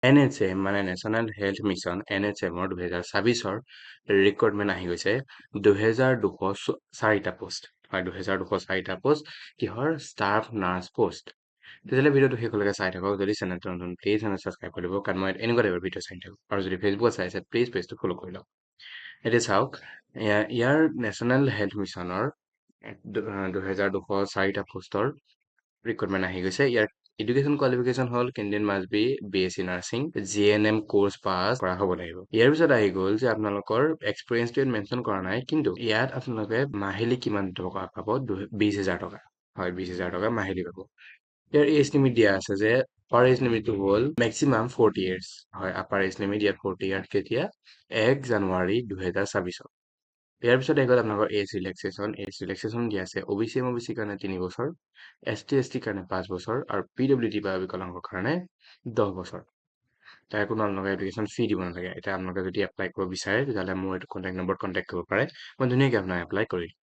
NHM মানে national health mission NHMৰ 2026ৰ recruitment আহি গৈছে 2204টা পোষ্ট হয় 2204টা পোষ্ট কিহৰ ষ্টাফ নাৰ্ছ পোষ্ট তেতিয়াহ'লে ভিডিঅ'টো শেষলৈকে চাই থাকক যদি চেনেলটো নতুন প্লিজ চেনেল ছাবস্ক্ৰাইব কৰি ল'ব কাৰণ মই এনেকুৱা টাইপৰ ভিডিঅ' চাই থাকোঁ আৰু যদি ফেচবুকত চাই আছে প্লিজ পেজটো ফ'ল' কৰি লওক এতিয়া চাওক ইয়াৰ নেশ্যনেল হেল্থ মিছনৰ 2204টা পোষ্টৰ ৰিক্ৰুইটমেণ্ট আহি গৈছে ইয়াৰ এডুকেশ্যন কোৱালিফিকেশ্যন হ'ল candidate must be BSc nursing GNM course pass কৰা হ'ব লাগিব ইয়াৰ পিছত আহি গ'ল যে আপোনালোকৰ এক্সপিৰিয়েঞ্চটো ইয়াত মেনশ্যন কৰা নাই কিন্তু ইয়াত আপোনালোকে মাহিলী কিমান টকা পাব 20,000 টকা হয় 20,000 টকা মাহিলী পাব ইয়াৰ এজ লিমিট দিয়া আছে যে আপাৰ এজ লিমিটটো হ'ল মেক্সিমাম 40 ইয়াৰ্ছ হয় আপাৰ এজ লিমিট ইয়াত 40 ইয়াৰ্ছ কেতিয়া 1 জানুৱাৰী 2026 ইয়াৰ পিছত আহি গ'ল আপোনালোকৰ এজ ৰিলেক্সেশ্যন দিয়া আছে OBC MOBC কাৰণে 3 বছৰ ST ST কাৰণে 5 বছৰ আৰু PWD বা বিকলাংগৰ কাৰণে 10 বছৰ তাৰ কোনো আপোনালোকে এপ্লিকেশ্যন ফি দিব নালাগে এতিয়া আপোনালোকে যদি এপ্লাই কৰিব বিচাৰে তেতিয়াহ'লে মোৰ এইটো কণ্টেক্ট নম্বৰ কণ্টেক্ট কৰিব পাৰে মই ধুনীয়াকৈ আপোনাক এপ্লাই কৰি দিম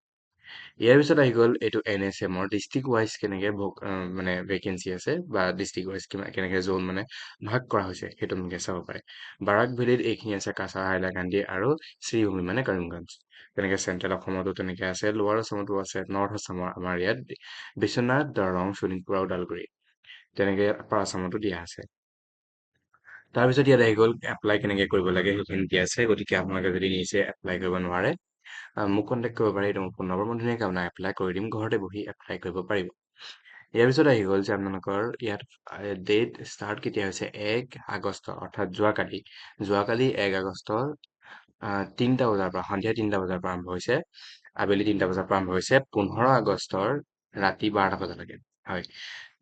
ইয়াৰ পিছত আহি গ'ল এইটো NHMৰ ডিষ্ট্ৰিক্ট ৱাইজ কেনেকৈ মানে ভেকেঞ্চি আছে বা ডিষ্ট্ৰিক্ট ৱাইজ কেনেকৈ জোন মানে ভাগ কৰা হৈছে সেইটো আপোনালোকে চাব পাৰে বাৰাক ভেলীত এইখিনি আছে কাছাৰ হাইলাকান্দি আৰু শ্ৰীভূমি মানে কৰিমগঞ্জ তেনেকৈ চেণ্ট্ৰেল অসমতো তেনেকৈ আছে লোৱাৰ আছামতো আছে নৰ্থ আছামৰ আমাৰ ইয়াত বিশ্বনাথ দৰং শোণিতপুৰ আৰু ওদালগুৰি তেনেকৈ আপাৰ আছামতো দিয়া আছে তাৰপিছত ইয়াত আহি গ'ল এপ্লাই কেনেকৈ কৰিব লাগে সেইখিনি দিয়া আছে গতিকে আপোনালোকে যদি নিজে এপ্লাই কৰিব নোৱাৰে মোক কণ্টেক্ট কৰিব পাৰে এইটো মোৰ ফোন নম্বৰ মই ধুনীয়াকৈ আপোনাক এপ্লাই কৰি দিম ঘৰতে বহি এপ্লাই কৰিব পাৰিব ইয়াৰ পিছত আহি গ'ল যে আপোনালোকৰ ইয়াত ডেট ষ্টাৰ্ট কেতিয়া হৈছে 1 আগষ্ট অৰ্থাৎ যোৱাকালি 1 আগষ্টৰ 3টা বজাৰ পৰা সন্ধিয়া 3টা বজাৰ পৰা আৰম্ভ হৈছে আবেলি 3টা বজাৰ পৰা আৰম্ভ হৈছে 15 আগষ্টৰ ৰাতি 12টা বজালৈকে হয়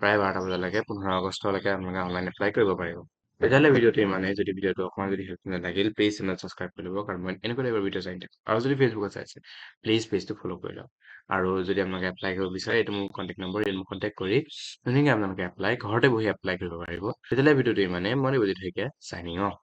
প্ৰায় 12টা বজালৈকে 15 আগষ্টলৈকে আপোনালোকে অনলাইন এপ্লাই কৰিব পাৰিব তেতিয়াহ'লে ভিডিঅ'টো ইমানেই যদি ভিডিঅ'টো অকণমান যদি হেল্পফুল লাগিল প্লিজ চেনেল ছাবস্ক্ৰাইব কৰি ল'ব কাৰণ মই এনেকুৱা টাইপৰ ভিডিঅ' চাই থাকোঁ আৰু যদি ফেচবুকত চাইছে প্লিজ পেজটো ফ'ল' কৰি লওক আৰু যদি আপোনালোকে এপ্লাই কৰিব বিচাৰে এইটো মোৰ কণ্টেক্ট নম্বৰ এইটো মোক কণ্টেক্ট কৰি ধুনীয়াকৈ আপোনালোকে ঘৰতে বহি এপ্লাই কৰিব পাৰিব তেতিয়াহ'লে ভিডিঅ'টো ইমানেই মই বুজি থাকে চাইনিং অফ